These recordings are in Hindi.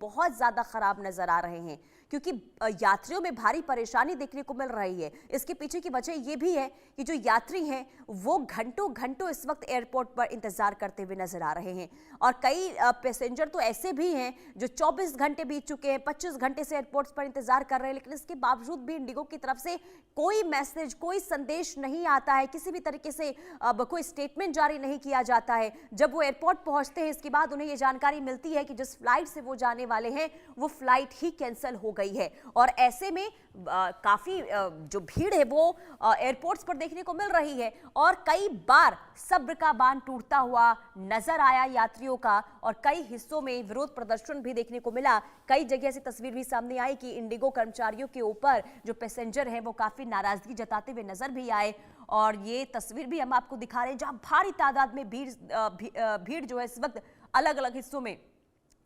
बहुत ज्यादा खराब नजर आ रहे हैं, क्योंकि यात्रियों में भारी परेशानी देखने को मिल रही है। इसके पीछे की वजह यह भी है कि जो यात्री हैं वो घंटों घंटों इस वक्त एयरपोर्ट पर इंतजार करते हुए नजर आ रहे हैं, और कई पैसेंजर तो ऐसे भी हैं जो 24 घंटे बीत चुके हैं, 25 घंटे से एयरपोर्ट पर इंतजार कर रहे हैं, लेकिन इसके बावजूद भी इंडिगो की तरफ से कोई मैसेज, कोई संदेश नहीं आता है, किसी भी तरीके से कोई स्टेटमेंट जारी नहीं किया जाता है। जब वो एयरपोर्ट पहुंचते हैं इसके बाद उन्हें यह जानकारी मिलती है कि जिस फ्लाइट से वो जाने वाले हैं वो फ्लाइट ही कैंसिल हो गई है, और ऐसे में काफी जो भीड़ है वो एयरपोर्ट्स पर देखने को मिल रही है, और कई बार सब्र का बांध टूटता हुआ नजर आया यात्रियों का, और कई हिस्सों में विरोध प्रदर्शन भी देखने को मिला। कई जगह से तस्वीर भी सामने आई कि इंडिगो कर्मचारियों के ऊपर जो पैसेंजर है वो काफी नाराजगी जताते हुए नजर भी आए, और ये तस्वीर भी हम आपको दिखा रहे हैं जहां भारी तादाद में भीड़ जो है इस वक्त अलग अलग हिस्सों में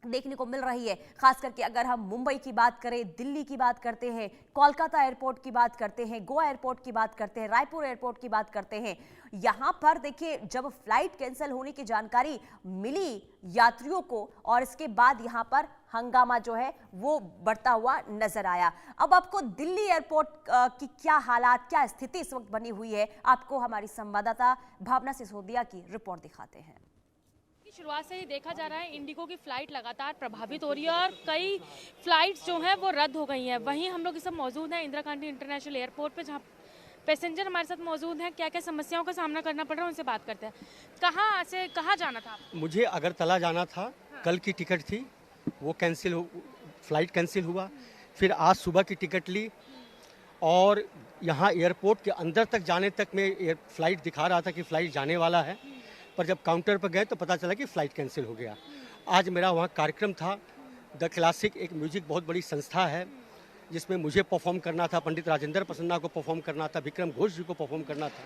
देखने को मिल रही है। खास करके अगर हम मुंबई की बात करें, दिल्ली की बात करते हैं, कोलकाता एयरपोर्ट की बात करते हैं, गोवा एयरपोर्ट की बात करते हैं, रायपुर एयरपोर्ट की बात करते हैं, यहां पर देखिए जब फ्लाइट कैंसिल होने की जानकारी मिली यात्रियों को, और इसके बाद यहां पर हंगामा जो है वो बढ़ता हुआ नजर आया। अब आपको दिल्ली एयरपोर्ट की क्या हालात, क्या स्थिति इस वक्त बनी हुई है, आपको हमारी संवाददाता भावना सिसोदिया की रिपोर्ट दिखाते हैं। शुरुआत से ही देखा जा रहा है इंडिगो की फ्लाइट लगातार प्रभावित हो रही है, और कई फ्लाइट्स जो हैं वो रद्द हो गई हैं। वहीं हम लोग इस सब मौजूद हैं इंदिरा गांधी इंटरनेशनल एयरपोर्ट पे, जहां पैसेंजर हमारे साथ मौजूद हैं। क्या क्या समस्याओं का सामना करना पड़ रहा है उनसे बात करते हैं। कहाँ से कहाँ जाना था? मुझे अगरतला जाना था, कल की टिकट थी, वो फ्लाइट कैंसिल हुआ। फिर आज सुबह की टिकट ली, और यहाँ एयरपोर्ट के अंदर तक जाने तक में फ्लाइट दिखा रहा था कि फ्लाइट जाने वाला है, पर जब काउंटर पर गए तो पता चला कि फ़्लाइट कैंसिल हो गया। आज मेरा वहाँ कार्यक्रम था। द क्लासिक एक म्यूजिक बहुत बड़ी संस्था है जिसमें मुझे परफॉर्म करना था, पंडित राजेंद्र प्रसन्ना को परफॉर्म करना था, विक्रम घोष जी को परफॉर्म करना था।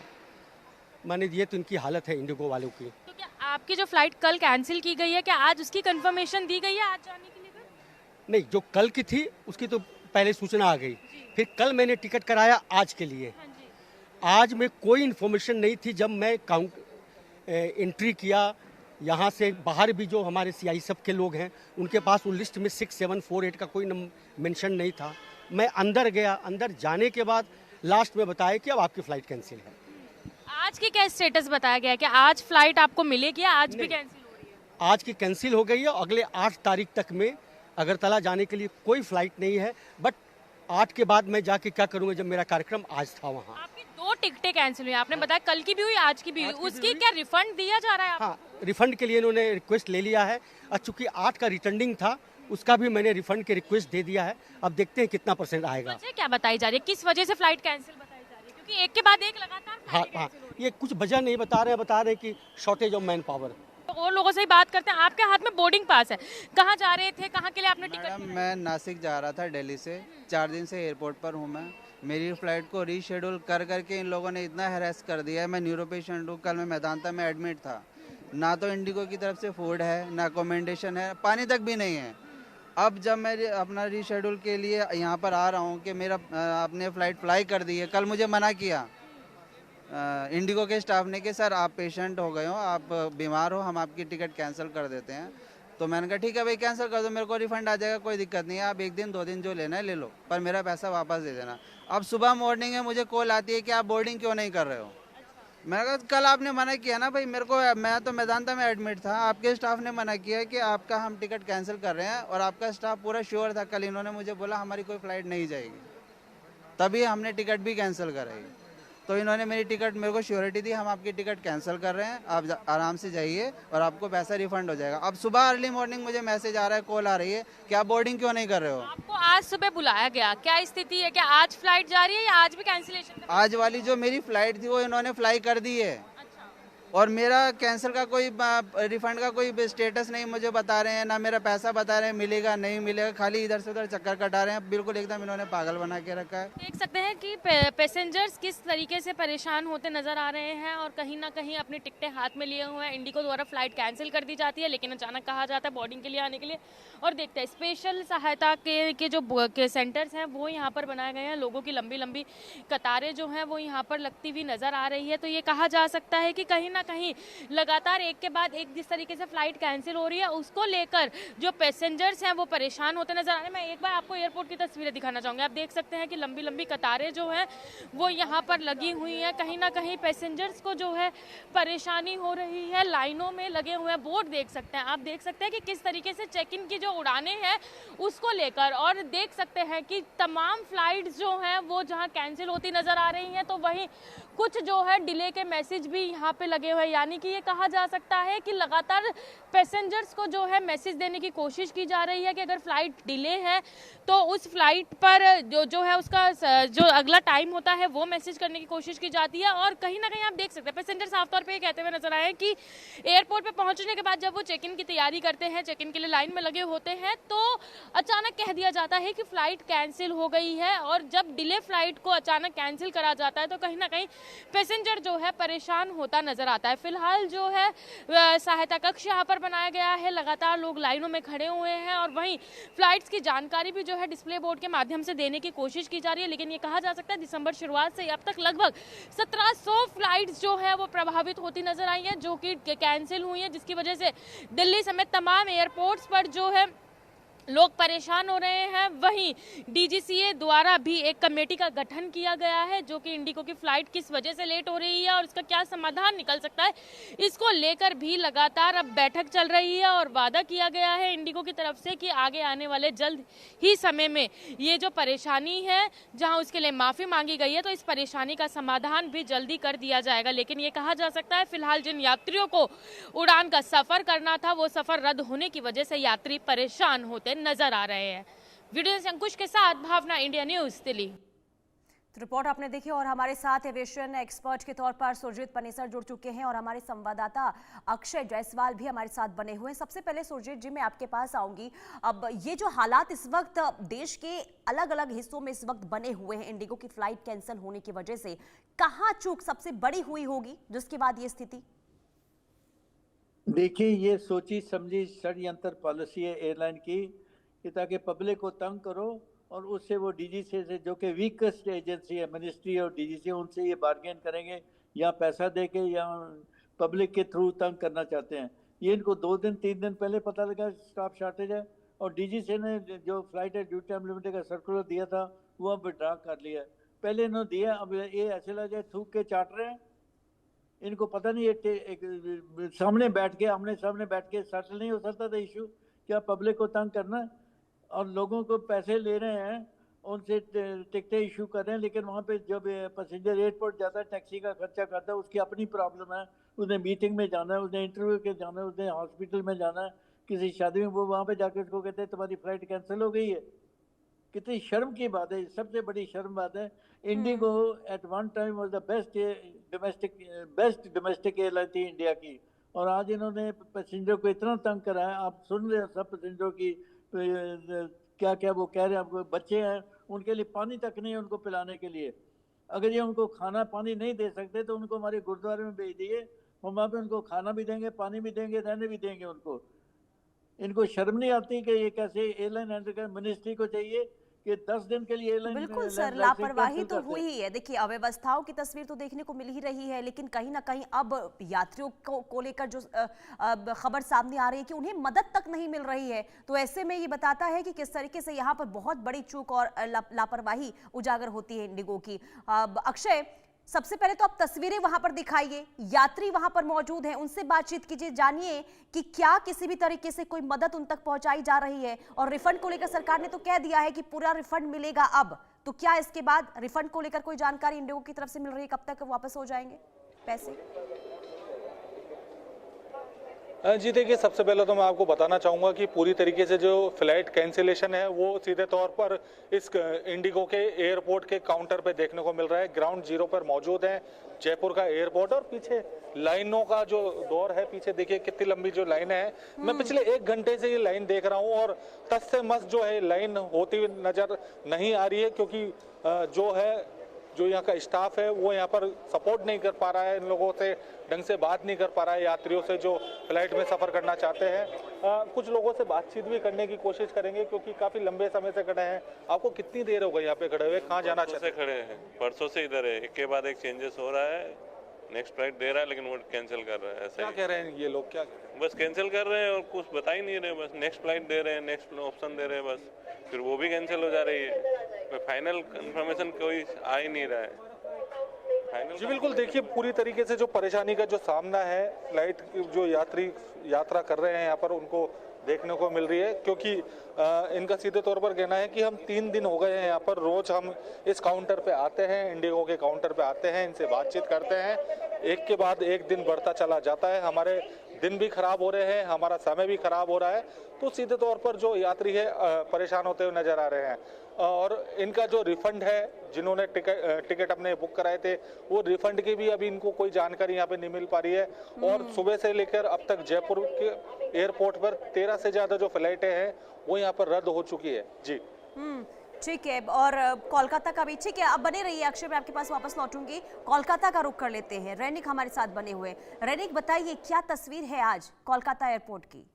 मैंने दिए तो इनकी हालत है इंडिगो वालों की। तो क्या आपकी जो फ्लाइट कल कैंसिल की गई है, क्या आज उसकी कंफर्मेशन दी गई है आज जाने के लिए? नहीं, जो कल की थी उसकी तो पहले सूचना आ गई, फिर कल मैंने टिकट कराया आज के लिए। आज में कोई इन्फॉर्मेशन नहीं थी। जब मैं एंट्री किया, यहाँ से बाहर भी जो हमारे CI के लोग हैं उनके पास उस लिस्ट में 6748 का कोई मेंशन नहीं था। मैं अंदर गया, अंदर जाने के बाद लास्ट में बताया कि अब आपकी फ़्लाइट कैंसिल है। आज की क्या स्टेटस बताया गया है कि आज फ्लाइट आपको मिलेगी या आज भी कैंसिल हो रही है? आज की कैंसिल हो गई है, अगले 8 तारीख तक में अगरतला जाने के लिए कोई फ़्लाइट नहीं है। बट 8 के बाद मैं जाके क्या करूँगा जब मेरा कार्यक्रम आज था वहाँ। आपकी 2 टिकटें कैंसिल हुई, आपने बताया कल की भी हुई, आज की भी हुई, उसकी क्या रिफंड दिया जा रहा है आपको? हाँ, रिफंड के लिए इन्होंने रिक्वेस्ट ले लिया है, और चूंकि 8 का रिटर्निंग था उसका भी मैंने रिफंड के रिक्वेस्ट दे दिया है। अब देखते हैं कितना % आएगा। वजह क्या बताई जा रही है, किस वजह से फ्लाइट कैंसिल बताई जा रही है? क्योंकि एक के बाद एक लगातार हाँ, ये कुछ वजह नहीं बता रहे कि शॉर्टेज ऑफ मैन पावर। और लोगों से ही बात करते हैं। आपके हाथ में बोर्डिंग पास है, कहाँ जा रहे थे, कहाँ के लिए आपने टिकट? मैं नासिक जा रहा था दिल्ली से, 4 दिन से एयरपोर्ट पर हूँ मैं। मेरी फ़्लाइट को रीशेड्यूल कर करके इन लोगों ने इतना हैरेस कर दिया है। मैं न्यूरो पेशेंट हूँ, कल मैं मैदानता में एडमिट था। ना तो इंडिगो की तरफ से फूड है, ना अकोमोडेशन है, पानी तक भी नहीं है। अब जब मैं अपना रीशेड्यूल के लिए यहाँ पर आ रहा हूँ कि मेरा अपने फ़्लाइट फ्लाई कर दी है, कल मुझे मना किया इंडिगो के स्टाफ ने कि सर आप पेशेंट हो गए हो, आप बीमार हो, हम आपकी टिकट कैंसिल कर देते हैं। तो मैंने कहा ठीक है भाई कैंसिल कर दो, मेरे को रिफंड आ जाएगा, कोई दिक्कत नहीं है, आप 1 दिन 2 दिन जो लेना है ले लो, पर मेरा पैसा वापस दे देना। अब सुबह मॉर्निंग में मुझे कॉल आती है कि आप बोर्डिंग क्यों नहीं कर रहे हो। मैंने कहा कल आपने मना किया ना भाई, मेरे को, मैं तो मैदानता में एडमिट था, आपके स्टाफ ने मना किया कि आपका हम टिकट कैंसिल कर रहे हैं, और आपका स्टाफ पूरा श्योर था। कल इन्होंने मुझे बोला हमारी कोई फ़्लाइट नहीं जाएगी, तभी हमने टिकट भी कैंसिल कराई। तो इन्होंने मेरी टिकट, मेरे को श्योरिटी दी, हम आपकी टिकट कैंसिल कर रहे हैं, आप आराम से जाइए और आपको पैसा रिफंड हो जाएगा। अब सुबह अर्ली मॉर्निंग मुझे मैसेज आ रहा है, कॉल आ रही है कि आप बोर्डिंग क्यों नहीं कर रहे हो। आपको आज सुबह बुलाया गया, क्या स्थिति है, क्या आज फ्लाइट जा रही है या आज भी कैंसिलेशन? आज वाली जो मेरी फ़्लाइट थी वो इन्होंने फ्लाई कर दी है, और मेरा कैंसिल का कोई रिफंड का कोई स्टेटस नहीं मुझे बता रहे हैं, ना मेरा पैसा बता रहे हैं मिलेगा नहीं मिलेगा, खाली इधर से उधर चक्कर कटा रहे हैं। बिल्कुल एकदम इन्होंने पागल बना के रखा है। देख सकते हैं कि पैसेंजर्स किस तरीके से परेशान होते नजर आ रहे हैं, और कहीं ना कहीं अपनी टिकटें हाथ में लिए हुए हैं। इंडिगो द्वारा फ्लाइट कैंसिल कर दी जाती है, लेकिन अचानक कहा जाता है बोर्डिंग के लिए आने के लिए। और देखते हैं स्पेशल सहायता के जो सेंटर्स हैं वो यहाँ पर बनाए गए हैं। लोगों की लंबी लंबी कतारें जो हैं वो यहाँ पर लगती हुई नजर आ रही है। तो ये कहा जा सकता है कि कहीं ना कहीं लगातार एक के बाद एक जिस तरीके से फ्लाइट कैंसिल हो रही है उसको लेकर जो पैसेंजर्स हैं वो परेशान होते नजर आ रहे हैं। मैं एक बार आपको एयरपोर्ट की तस्वीरें दिखाना चाहूँगी। आप देख सकते हैं कि लंबी लंबी कतारें जो हैं वो यहाँ पर लगी हुई हैं। कहीं ना कहीं पैसेंजर्स को जो है परेशानी हो रही है। लाइनों में लगे हुए हैं, बोर्ड देख सकते हैं, आप देख सकते हैं कि किस तरीके से चेक इन की जो उड़ानें हैं उसको लेकर, और देख सकते हैं कि तमाम फ्लाइट्स जो हैं वो जहाँ कैंसिल होती नजर आ रही हैं तो वहीं कुछ जो है डिले के मैसेज भी यहाँ पे लगे हुए हैं। यानी कि ये कहा जा सकता है कि लगातार पैसेंजर्स को जो है मैसेज देने की कोशिश की जा रही है कि अगर फ्लाइट डिले है तो उस फ्लाइट पर जो है उसका जो अगला टाइम होता है वो मैसेज करने की कोशिश की जाती है। और कहीं ना कहीं आप देख सकते हैं पैसेंजर साफ तौर पे ये कहते हुए नजर आए कि एयरपोर्ट पे पहुंचने के बाद जब वो चेक इन की तैयारी करते हैं, चेक इन के लिए लाइन में लगे होते हैं, तो अचानक कह दिया जाता है कि फ्लाइट कैंसिल हो गई है। और जब डिले फ्लाइट को अचानक कैंसिल करा जाता है तो कहीं ना कहीं पैसेंजर जो है परेशान होता नजर आता है। फिलहाल जो है सहायता कक्ष यहाँ पर बनाया गया है, लगातार लोग लाइनों में खड़े हुए हैं और वहीं फ्लाइट्स की जानकारी भी जो है डिस्प्ले बोर्ड के माध्यम से देने की कोशिश की जा रही है। लेकिन ये कहा जा सकता है दिसंबर शुरुआत से अब तक लगभग 1700 फ्लाइट्स जो है वो प्रभावित होती नजर आई हैं, जो कि कैंसिल हुई हैं, जिसकी वजह से दिल्ली समेत तमाम एयरपोर्ट्स पर जो है लोग परेशान हो रहे हैं। वहीं डीजीसीए द्वारा भी एक कमेटी का गठन किया गया है जो कि इंडिगो की फ्लाइट किस वजह से लेट हो रही है और इसका क्या समाधान निकल सकता है इसको लेकर भी लगातार अब बैठक चल रही है। और वादा किया गया है इंडिगो की तरफ से कि आगे आने वाले जल्द ही समय में ये जो परेशानी है जहां उसके लिए माफ़ी मांगी गई है तो इस परेशानी का समाधान भी जल्दी कर दिया जाएगा। लेकिन ये कहा जा सकता है फिलहाल जिन यात्रियों को उड़ान का सफ़र करना था वो सफ़र रद्द होने की वजह से यात्री परेशान होते नजर आ रहे हैं। वीडियो से अंकुश के साथ भावना, इंडिया न्यूज दिल्ली। तो रिपोर्ट आपने देखी और हमारे साथ एविएशन एक्सपर्ट के तौर पर सुरजीत पनेसर जुड़ चुके हैं और हमारे संवाददाता अक्षय जायसवाल भी हमारे साथ बने हुए हैं। सबसे पहले सुरजीत जी मैं आपके पास आऊंगी। अब ये जो हालात इस वक्त देश के अलग अलग हिस्सों में इस वक्त बने हुए हैं इंडिगो की फ्लाइट कैंसिल होने की वजह से, कहाँ चूक सबसे बड़ी हुई होगी जिसके बाद ये स्थिति? देखिए, ये सोची समझी षड्यंत्र पॉलिसी है एयरलाइन की कि ताकि पब्लिक को तंग करो और उससे वो डीजीसी से जो कि वीकेस्ट एजेंसी है, मिनिस्ट्री और डीजीसी, उनसे ये बार्गेन करेंगे या पैसा देके या पब्लिक के थ्रू तंग करना चाहते हैं। ये इनको 2 दिन 3 दिन पहले पता लगा स्टाफ शॉर्टेज है और डीजीसी ने जो फ्लाइट है ड्यूटी टाइम लिमिटेड का सर्कुलर दिया था वो अब विड्रॉ कर लिया। पहले इन्होंने दिया, अब ये ऐसे लगे थूक के चाट रहे हैं। इनको पता नहीं है सामने बैठ के आमने सामने बैठ के सेटल नहीं हो सकता था इशू, क्या पब्लिक को तंग करना और लोगों को पैसे ले रहे हैं, उनसे टिकटें इशू कर रहे हैं, लेकिन वहाँ पे जब पैसेंजर एयरपोर्ट जाता है टैक्सी का खर्चा करता है, उसकी अपनी प्रॉब्लम है, उसने मीटिंग में जाना है, उसने इंटरव्यू के जाना है, उसने हॉस्पिटल में जाना है, किसी शादी में, वो वहाँ पे जाकर उसको कहते हैं तुम्हारी फ्लाइट कैंसिल हो गई है। कितनी शर्म की बात है, सबसे बड़ी शर्म बात है। IndiGo at one time was the best domestic airline थी इंडिया की, और आज इन्होंने पैसेंजर को इतना तंग करा है। आप सुन रहे हैं सब पैसेंजरों की क्या क्या वो कह रहे हैं। बच्चे हैं, उनके लिए पानी तक नहीं है उनको पिलाने के लिए। अगर ये उनको खाना पानी नहीं दे सकते तो उनको हमारे गुरुद्वारे में भेज दिए, हम वहाँ पे उनको खाना भी देंगे, पानी भी देंगे, रहने भी देंगे उनको। इनको शर्म नहीं आती कि ये कैसे एयरलाइन हैंडल कर। मिनिस्ट्री को चाहिए कि 10 दिन के लिए एयरलाइन बिल्कुल सर, लापरवाही तो हुई ही है। देखिए अव्यवस्थाओं की तस्वीर तो देखने को मिल ही रही है, लेकिन कहीं ना कहीं अब यात्रियों को लेकर जो खबर सामने आ रही है कि उन्हें मदद तक नहीं मिल रही है, तो ऐसे में ये बताता है कि किस तरीके से यहाँ पर बहुत बड़ी चूक और लापरवाही उजागर होती है इंडिगो की। अक्षय, सबसे पहले तो आप तस्वीरें वहां पर दिखाइए, यात्री वहां पर मौजूद हैं, उनसे बातचीत कीजिए, जानिए कि क्या किसी भी तरीके से कोई मदद उन तक पहुंचाई जा रही है। और रिफंड को लेकर सरकार ने तो कह दिया है कि पूरा रिफंड मिलेगा अब, तो क्या इसके बाद रिफंड को लेकर कोई जानकारी इंडिगो की तरफ से मिल रही है? कब तक वापस हो जाएंगे पैसे? जी देखिए, सबसे पहले तो मैं आपको बताना चाहूँगा कि पूरी तरीके से जो फ्लाइट कैंसिलेशन है वो सीधे तौर पर इस इंडिगो के एयरपोर्ट के काउंटर पे देखने को मिल रहा है। ग्राउंड जीरो पर मौजूद है जयपुर का एयरपोर्ट, और पीछे लाइनों का जो दौर है, पीछे देखिए कितनी लंबी जो लाइन है। मैं पिछले 1 घंटे से ये लाइन देख रहा हूँ और तस से मस जो है लाइन होती हुई नजर नहीं आ रही है, क्योंकि जो यहाँ का स्टाफ है वो यहाँ पर सपोर्ट नहीं कर पा रहा है, इन लोगों से ढंग से बात नहीं कर पा रहा है, यात्रियों से जो फ्लाइट में सफ़र करना चाहते हैं। कुछ लोगों से बातचीत भी करने की कोशिश करेंगे क्योंकि काफ़ी लंबे समय से खड़े हैं। आपको कितनी देर हो गई यहाँ पे खड़े हुए, कहाँ जाना चाहते खड़े हैं? परसों से इधर है, एक के बाद एक चेंजेस हो रहा है, नेक्स्ट फ्लाइट दे रहा है लेकिन वो कैंसिल कर रहा है, ऐसा क्या ही कह रहे हैं ये लोग, क्या कह रहे हैं? बस कैंसिल कर रहे हैं और कुछ बता ही नहीं रहे, बस नेक्स्ट फ्लाइट दे रहे हैं, नेक्स्ट ऑप्शन दे रहे हैं, बस फिर वो भी कैंसिल हो जा रही है, फाइनल कंफर्मेशन कोई आ ही नहीं रहा है। जी बिल्कुल, देखिए पूरी तरीके से जो परेशानी का जो सामना है फ्लाइट जो यात्री यात्रा कर रहे हैं यहाँ पर उनको देखने को मिल रही है, क्योंकि इनका सीधे तौर पर कहना है कि हम 3 दिन हो गए हैं यहाँ पर, रोज हम इस काउंटर पे आते हैं, इंडिगो के काउंटर पे आते हैं, इनसे बातचीत करते हैं, एक के बाद एक दिन बढ़ता चला जाता है, हमारे दिन भी खराब हो रहे हैं, हमारा समय भी खराब हो रहा है, तो सीधे तौर पर जो यात्री है परेशान होते हुए नजर आ रहे हैं। और इनका जो रिफंड है, जिन्होंने टिकट अपने बुक कराए थे, वो रिफंड की भी अभी इनको कोई जानकारी यहाँ पे नहीं मिल पा रही है। और सुबह से लेकर अब तक जयपुर के एयरपोर्ट पर 13 से ज्यादा जो फ्लाइटें हैं वो यहाँ पर रद्द हो चुकी है। जी ठीक है। और कोलकाता का भी ठीक है, अब बने रहिए अक्षय, मैं आपके पास वापस लौटूंगी। कोलकाता का रुख कर लेते हैं, रैनिक हमारे साथ बने हुए। रैनिक बताइए क्या तस्वीर है आज कोलकाता एयरपोर्ट की?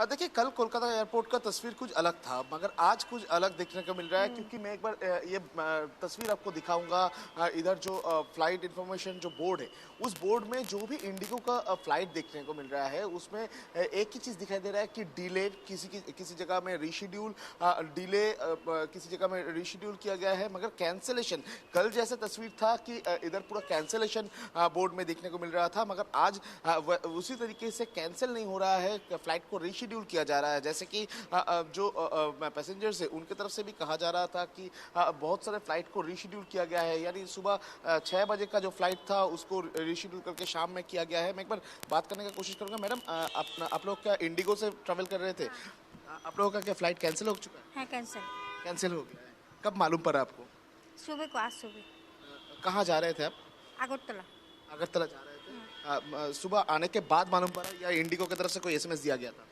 देखिए, कल कोलकाता एयरपोर्ट का तस्वीर कुछ अलग था, मगर आज कुछ अलग देखने को मिल रहा है, क्योंकि मैं एक बार ये तस्वीर आपको दिखाऊंगा। इधर जो फ्लाइट इंफॉर्मेशन जो बोर्ड है, उस बोर्ड में जो भी इंडिगो का फ्लाइट देखने को मिल रहा है, उसमें एक ही चीज़ दिखाई दे रहा है कि डिले, किसी जगह में रीशेड्यूल, डिले किसी जगह में रीशेड्यूल किया गया है, मगर कैंसिलेशन कल जैसे तस्वीर था कि इधर पूरा कैंसिलेशन बोर्ड में देखने को मिल रहा था, मगर आज उसी तरीके से कैंसिल नहीं हो रहा है, फ्लाइट को रीशेड्यूल किया जा रहा है। जैसे कि जो पैसेंजर्स है उनके तरफ से भी कहा जा रहा था कि बहुत सारे फ्लाइट को रीशेड्यूल किया गया है, यानी सुबह 6 बजे का जो फ्लाइट था उसको रीशेड्यूल करके शाम में किया गया है। मैं एक बार बात करने की कोशिश करूंगा। मैडम, आप लोग क्या इंडिगो से ट्रैवल कर रहे थे? आप लोगों का क्या फ्लाइट कैंसिल हो चुका है? कैंसिल हो गया है। कब मालूम पड़ा आपको? सुबह को, आज सुबह। कहाँ जा रहे थे आप? अगरतला। अगरतला जा रहे थे। सुबह आने के बाद मालूम पड़ा या इंडिगो की तरफ से कोई SMS दिया गया था?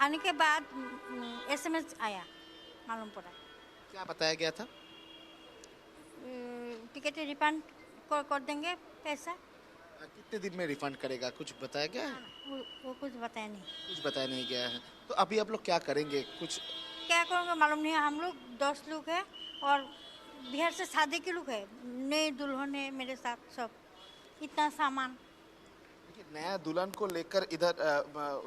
आने के बाद SMS आया, मालूम पड़ा। क्या बताया गया था? टिकट रिफंड कर देंगे पैसा। कितने दिन में रिफंड करेगा, कुछ बताया गया है? वो कुछ बताया नहीं। कुछ बताया नहीं गया है। तो अभी आप लोग क्या करेंगे? कुछ क्या करेंगे मालूम नहीं। हम लोग 10 लोग हैं और बिहार से शादी के लोग हैं, नए दुल्हन है मेरे साथ, सब इतना सामान। नया दुल्हन को लेकर इधर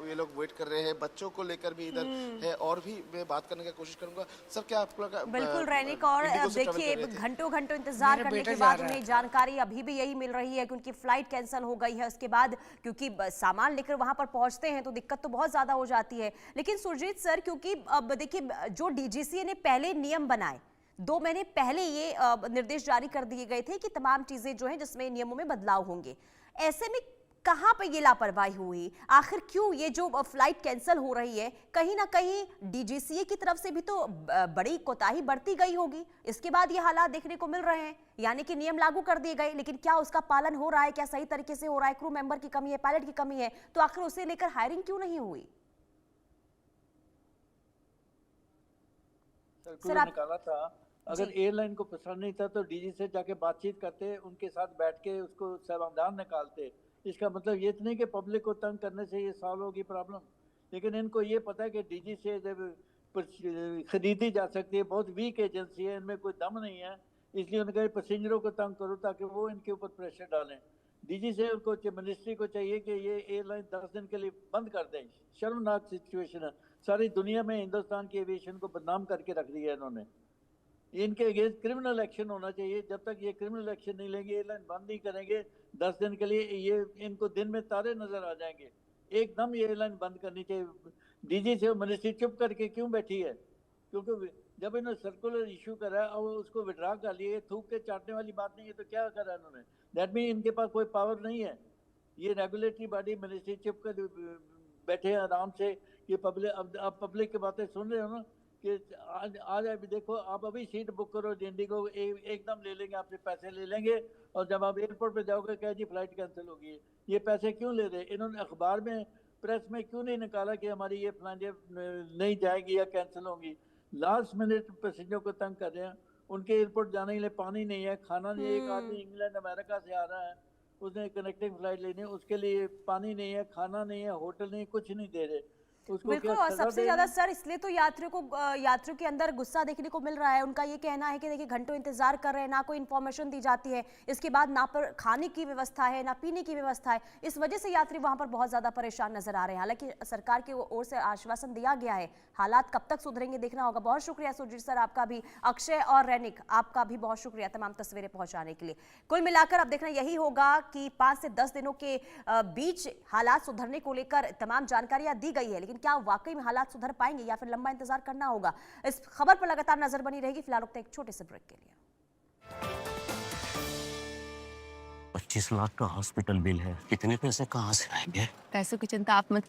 ये लोग वेट कर रहे हैं, बच्चों को लेकर भी इधर है, और भी मैं बात करने की कोशिश करूंगा। सर, क्या आप लोग बिल्कुल रैनिक, और देखिए घंटों घंटों इंतजार करने के बाद उन्हें जानकारी अभी भी यही मिल रही है कि उनकी फ्लाइट कैंसिल हो गई है। उसके बाद क्योंकि सामान लेकर वहां पर पहुंचते हैं तो दिक्कत तो बहुत ज्यादा हो जाती है। लेकिन सुरजीत सर, क्योंकि अब देखिए जो DGCA ने पहले नियम बनाए, 2 महीने पहले ये निर्देश जारी कर दिए गए थे कि तमाम चीजें जो हैं जिसमें नियमों में बदलाव होंगे, ऐसे में कहां पे ये लापरवाही हुई? आखिर क्यों ये जो फ्लाइट कैंसिल हो रही है, कहीं ना कहीं DGCA की तरफ से भी तो बड़ी कोताही बरती गई होगी। इसके बाद ये हालात देखने को मिल रहे हैं, यानी कि नियम लागू कर दिए गए, लेकिन क्या उसका पालन हो रहा है, क्या सही तरीके से हो रहा है? क्रू मेंबर की कमी है, पायलट की कमी है, तो आखिर उसे लेकर हायरिंग क्यों नहीं हुई? सर आप निकाला था, अगर एयरलाइन को पसंद नहीं था तो DG से जाके बातचीत करते, उनके साथ बैठ के उसको समाधान निकालते। इसका मतलब ये नहीं कि पब्लिक को तंग करने से ये सॉल्व होगी प्रॉब्लम, लेकिन इनको ये पता है कि DG से जब खरीदी जा सकती है, बहुत वीक एजेंसी है, इनमें कोई दम नहीं है, इसलिए उन्होंने कहा पैसेंजरों को तंग करो ताकि वो इनके ऊपर प्रेशर डालें। DG से उनको मिनिस्ट्री को चाहिए कि ये एयरलाइन 10 दिन के लिए बंद कर दें। शर्मनाक सिचुएशन है, सारी दुनिया में हिंदुस्तान की एविएशन को बदनाम करके रख दिया है इन्होंने। इनके अगेंस्ट क्रिमिनल एक्शन होना चाहिए। जब तक ये क्रिमिनल एक्शन नहीं लेंगे, एयरलाइन बंद नहीं करेंगे 10 दिन के लिए, ये इनको दिन में तारे नजर आ जाएंगे। एकदम ये एयरलाइन बंद करनी चाहिए। DG से मिनिस्ट्री चुप करके क्यों बैठी है? क्योंकि जब इन्होंने सर्कुलर इशू करा और उसको विड्रा कर लिए, थूक के चाटने वाली बात नहीं है, तो क्या करा इन्होंने? दैट मीन इनके पास कोई पावर नहीं है। ये रेगुलेटरी बॉडी मिनिस्ट्री चुप कर बैठे हैं आराम से। ये पब्लिक, अब पब्लिक की बातें सुन रहे हो ना कि आज अभी देखो, आप अभी सीट बुक करो इंडिगो, एकदम ले लेंगे आपसे, पैसे ले लेंगे, और जब आप एयरपोर्ट पे जाओगे कहे जी फ्लाइट कैंसिल होगी। ये पैसे क्यों ले रहे? इन्होंने अखबार में, प्रेस में क्यों नहीं निकाला कि हमारी ये फ्लाइट नहीं जाएगी या कैंसिल होगी? लास्ट मिनट पैसेंजर को तंग कर रहे हैं। उनके एयरपोर्ट जाने के लिए पानी नहीं है, खाना नहीं है। एक आदमी इंग्लैंड अमेरिका से आ रहा है, उसने कनेक्टिंग फ्लाइट लेनी है, उसके लिए पानी नहीं है, खाना नहीं है, होटल नहीं, कुछ नहीं दे रहे। उसको बिल्कुल। क्या और सजा सबसे देना? ज्यादा सर इसलिए तो यात्रियों के अंदर गुस्सा देखने को मिल रहा है। उनका ये कहना है कि देखिए घंटों इंतजार कर रहे हैं, ना कोई इन्फॉर्मेशन दी जाती है, इसके बाद ना पर खाने की व्यवस्था है ना पीने की व्यवस्था है। इस वजह से यात्री वहां पर बहुत ज्यादा परेशान नजर आ रहे हैं। हालांकि सरकार की ओर से आश्वासन दिया गया है, हालात कब तक सुधरेंगे देखना होगा। बहुत शुक्रिया सुरजीत सर आपका भी, अक्षय और रैनिक आपका भी बहुत शुक्रिया तमाम तस्वीरें पहुंचाने के लिए। कुल मिलाकर अब देखना यही होगा कि 5 से 10 दिनों के बीच हालात सुधरने को लेकर तमाम जानकारियां दी गई है, लेकिन क्या वाकई में हालात सुधर पाएंगे या फिर लंबा इंतजार करना होगा, इस खबर पर लगातार नजर बनी रहेगी। फिलहाल रुकते हैं एक छोटे से ब्रेक के लिए। 25 लाख का हॉस्पिटल बिल है, इतने पैसे कहाँ से आएंगे? पैसों की चिंता आप मत